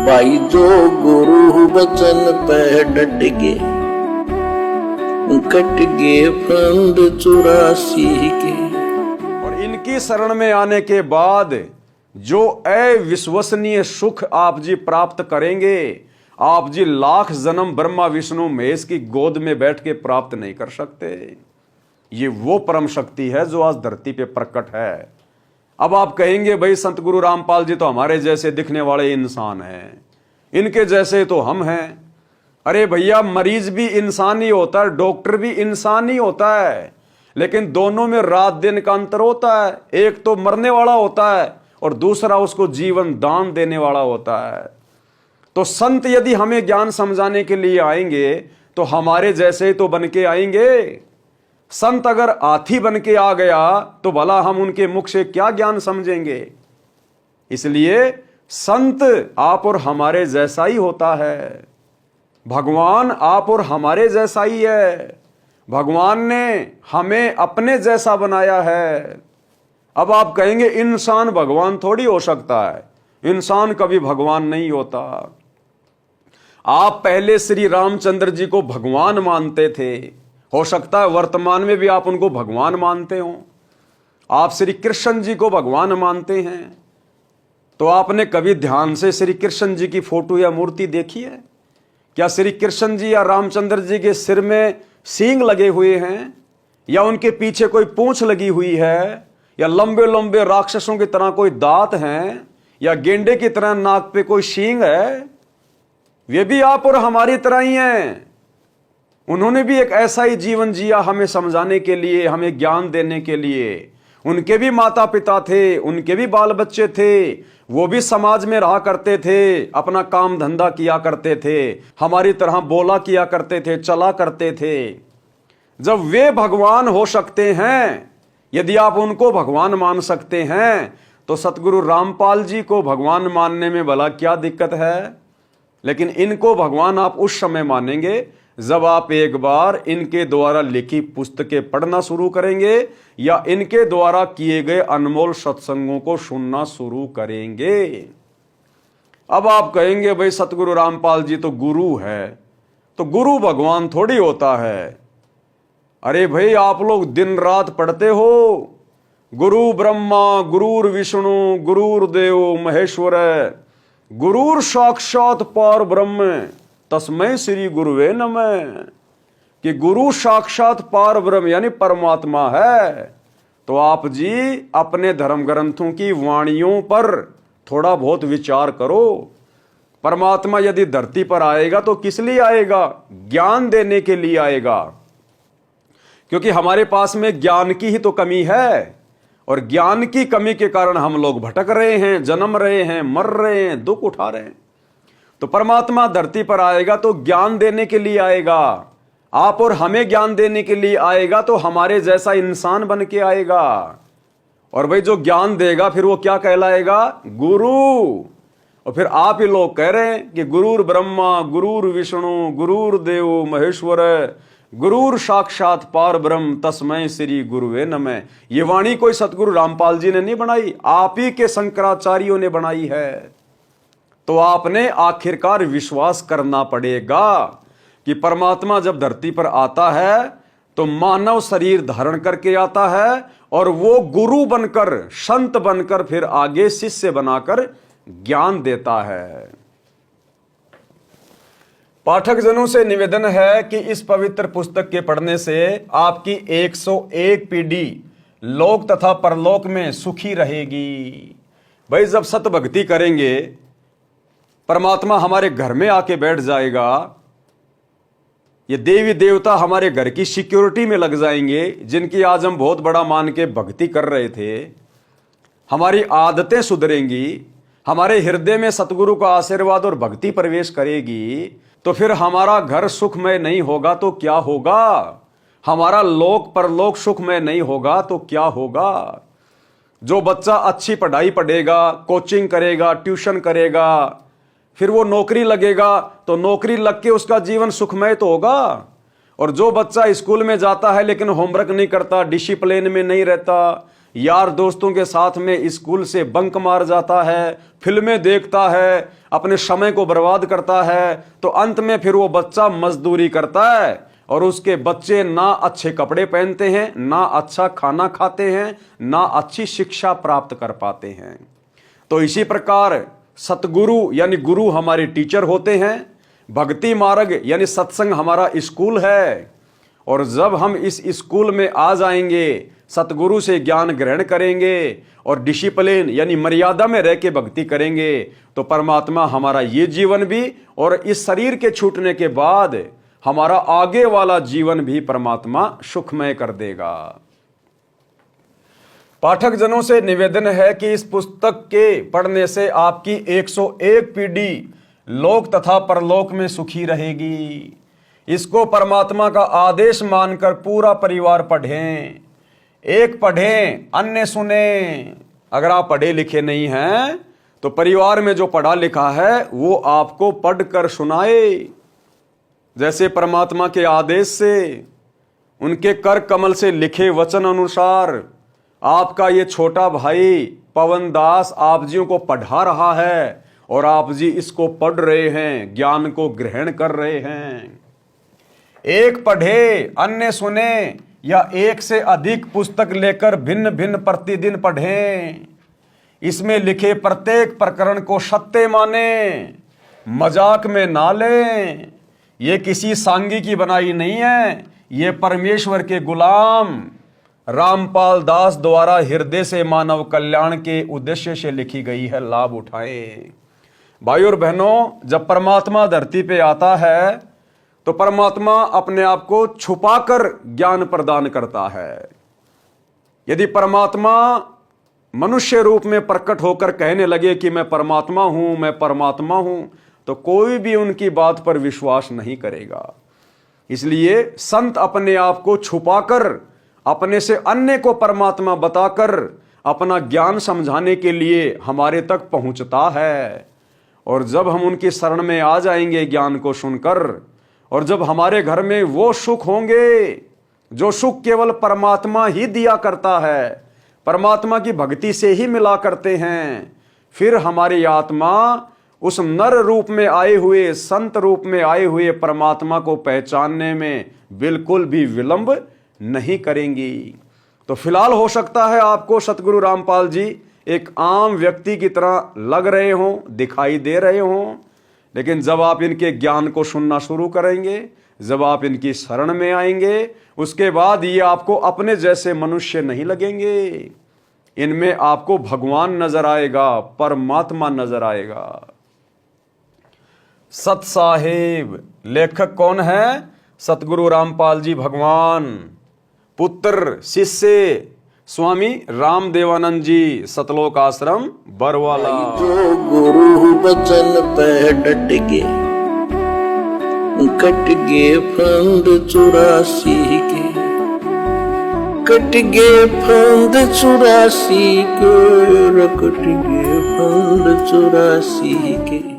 भाई जो गुरु बचन पे डट गए, कट गए फंद 84 के। और इनकी शरण में आने के बाद जो अविश्वसनीय सुख आप जी प्राप्त करेंगे, आप जी लाख जन्म ब्रह्मा विष्णु महेश की गोद में बैठ के प्राप्त नहीं कर सकते। ये वो परम शक्ति है जो आज धरती पे प्रकट है। अब आप कहेंगे भाई संत गुरु रामपाल जी तो हमारे जैसे दिखने वाले इंसान हैं, इनके जैसे तो हम हैं। अरे भैया, मरीज भी इंसान ही होता है, डॉक्टर भी इंसान ही होता है, लेकिन दोनों में रात दिन का अंतर होता है। एक तो मरने वाला होता है और दूसरा उसको जीवन दान देने वाला होता है। तो संत यदि हमें ज्ञान समझाने के लिए आएंगे तो हमारे जैसे तो बन के आएंगे। संत अगर हाथी बन के आ गया तो भला हम उनके मुख से क्या ज्ञान समझेंगे। इसलिए संत आप और हमारे जैसा ही होता है, भगवान आप और हमारे जैसा ही है। भगवान ने हमें अपने जैसा बनाया है। अब आप कहेंगे इंसान भगवान थोड़ी हो सकता है, इंसान कभी भगवान नहीं होता। आप पहले श्री रामचंद्र जी को भगवान मानते थे, हो सकता है वर्तमान में भी आप उनको भगवान मानते हो। आप श्री कृष्ण जी को भगवान मानते हैं, तो आपने कभी ध्यान से श्री कृष्ण जी की फोटो या मूर्ति देखी है? क्या श्री कृष्ण जी या रामचंद्र जी के सिर में सींग लगे हुए हैं, या उनके पीछे कोई पूंछ लगी हुई है, या लंबे लंबे राक्षसों की तरह कोई दांत हैं, या गेंडे की तरह नाक पे कोई सींग है? वे भी आप और हमारी तरह ही हैं। उन्होंने भी एक ऐसा ही जीवन जिया हमें समझाने के लिए, हमें ज्ञान देने के लिए। उनके भी माता पिता थे, उनके भी बाल बच्चे थे, वो भी समाज में रहा करते थे, अपना काम धंधा किया करते थे, हमारी तरह बोला किया करते थे, चला करते थे। जब वे भगवान हो सकते हैं, यदि आप उनको भगवान मान सकते हैं, तो सतगुरु रामपाल जी को भगवान मानने में भला क्या दिक्कत है। लेकिन इनको भगवान आप उस समय मानेंगे जब आप एक बार इनके द्वारा लिखी पुस्तकें पढ़ना शुरू करेंगे, या इनके द्वारा किए गए अनमोल सत्संगों को सुनना शुरू करेंगे। अब आप कहेंगे भाई सतगुरु रामपाल जी तो गुरु है, तो गुरु भगवान थोड़ी होता है। अरे भाई, आप लोग दिन रात पढ़ते हो, गुरु ब्रह्मा गुरुर विष्णु गुरुर्देव महेश्वर, गुरुर साक्षात पार ब्रह्म तस्मै श्री गुरुवे नमः, कि गुरु साक्षात पार ब्रह्म यानी परमात्मा है। तो आप जी अपने धर्म ग्रंथों की वाणियों पर थोड़ा बहुत विचार करो। परमात्मा यदि धरती पर आएगा तो किस लिए आएगा? ज्ञान देने के लिए आएगा, क्योंकि हमारे पास में ज्ञान की ही तो कमी है, और ज्ञान की कमी के कारण हम लोग भटक रहे हैं, जन्म रहे हैं, मर रहे हैं, दुख उठा रहे हैं। तो परमात्मा धरती पर आएगा तो ज्ञान देने के लिए आएगा, आप और हमें ज्ञान देने के लिए आएगा, तो हमारे जैसा इंसान बन के आएगा। और भाई जो ज्ञान देगा फिर वो क्या कहलाएगा? गुरु। और फिर आप ही लोग कह रहे हैं कि गुरुर ब्रह्मा गुरुर विष्णु गुरुर्देव महेश्वर गुरुर साक्षात पार ब्रह्म तस्मै श्री गुरुवे नमः। ये वाणी कोई सतगुरु रामपाल जी ने नहीं बनाई, आप ही के शंकराचार्यों ने बनाई है। तो आपने आखिरकार विश्वास करना पड़ेगा कि परमात्मा जब धरती पर आता है तो मानव शरीर धारण करके आता है, और वो गुरु बनकर, संत बनकर फिर आगे शिष्य बनाकर ज्ञान देता है। पाठक जनों से निवेदन है कि इस पवित्र पुस्तक के पढ़ने से आपकी 101 पीढ़ी लोक तथा परलोक में सुखी रहेगी। भाई जब सत भक्ति करेंगे, परमात्मा हमारे घर में आके बैठ जाएगा, ये देवी देवता हमारे घर की सिक्योरिटी में लग जाएंगे, जिनकी आज हम बहुत बड़ा मान के भक्ति कर रहे थे। हमारी आदतें सुधरेंगी, हमारे हृदय में सतगुरु का आशीर्वाद और भक्ति प्रवेश करेगी, तो फिर हमारा घर सुखमय नहीं होगा तो क्या होगा? हमारा लोक परलोक सुखमय नहीं होगा तो क्या होगा? जो बच्चा अच्छी पढ़ाई पढ़ेगा, कोचिंग करेगा, ट्यूशन करेगा, फिर वो नौकरी लगेगा, तो नौकरी लग के उसका जीवन सुखमय तो होगा। और जो बच्चा स्कूल में जाता है लेकिन होमवर्क नहीं करता, डिसिप्लिन में नहीं रहता, यार दोस्तों के साथ में स्कूल से बंक मार जाता है, फिल्में देखता है, अपने समय को बर्बाद करता है, तो अंत में फिर वो बच्चा मजदूरी करता है और उसके बच्चे ना अच्छे कपड़े पहनते हैं, ना अच्छा खाना खाते हैं, ना अच्छी शिक्षा प्राप्त कर पाते हैं। तो इसी प्रकार सतगुरु यानी गुरु हमारे टीचर होते हैं, भक्ति मार्ग यानी सत्संग हमारा स्कूल है। और जब हम इस स्कूल में आ जाएंगे, सतगुरु से ज्ञान ग्रहण करेंगे और डिसिप्लिन यानी मर्यादा में रह के भक्ति करेंगे, तो परमात्मा हमारा ये जीवन भी और इस शरीर के छूटने के बाद हमारा आगे वाला जीवन भी परमात्मा सुखमय कर देगा। पाठक जनों से निवेदन है कि इस पुस्तक के पढ़ने से आपकी 101 पीढ़ी लोक तथा परलोक में सुखी रहेगी। इसको परमात्मा का आदेश मानकर पूरा परिवार पढ़ें। एक पढ़ें, अन्य सुने। अगर आप पढ़े लिखे नहीं हैं तो परिवार में जो पढ़ा लिखा है वो आपको पढ़कर सुनाए। जैसे परमात्मा के आदेश से, उनके कर कमल से लिखे वचन अनुसार आपका ये छोटा भाई पवन दास आप जियों को पढ़ा रहा है और आप जी इसको पढ़ रहे हैं, ज्ञान को ग्रहण कर रहे हैं। एक पढ़े, अन्य सुने, या एक से अधिक पुस्तक लेकर भिन्न भिन्न प्रतिदिन पढ़ें। इसमें लिखे प्रत्येक प्रकरण को सत्य माने, मजाक में ना लें। ये किसी सांगी की बनाई नहीं है, ये परमेश्वर के गुलाम रामपाल दास द्वारा हृदय से मानव कल्याण के उद्देश्य से लिखी गई है। लाभ उठाएं। भाई और बहनों, जब परमात्मा धरती पे आता है तो परमात्मा अपने आप को छुपाकर ज्ञान प्रदान करता है। यदि परमात्मा मनुष्य रूप में प्रकट होकर कहने लगे कि मैं परमात्मा हूं, मैं परमात्मा हूं, तो कोई भी उनकी बात पर विश्वास नहीं करेगा। इसलिए संत अपने आप को छुपाकर अपने से अन्य को परमात्मा बताकर अपना ज्ञान समझाने के लिए हमारे तक पहुंचता है। और जब हम उनकी शरण में आ जाएंगे ज्ञान को सुनकर, और जब हमारे घर में वो सुख होंगे जो सुख केवल परमात्मा ही दिया करता है, परमात्मा की भक्ति से ही मिला करते हैं, फिर हमारी आत्मा उस नर रूप में आए हुए, संत रूप में आए हुए परमात्मा को पहचानने में बिल्कुल भी विलंब नहीं करेंगी। तो फिलहाल हो सकता है आपको सतगुरु रामपाल जी एक आम व्यक्ति की तरह लग रहे हों, दिखाई दे रहे हों, लेकिन जब आप इनके ज्ञान को सुनना शुरू करेंगे, जब आप इनकी शरण में आएंगे, उसके बाद ये आपको अपने जैसे मनुष्य नहीं लगेंगे। इनमें आपको भगवान नजर आएगा, परमात्मा नजर आएगा। सत साहेब लेखक कौन है? सतगुरु रामपाल जी भगवान। पुत्र शिष्य स्वामी रामदेवानंद जी, सतलोक आश्रम बरवाला। जो गुरु बचन पे डट गे, कट गे फंद 84 के, कट गे फंद 84 के, कट गे फंद 84 के।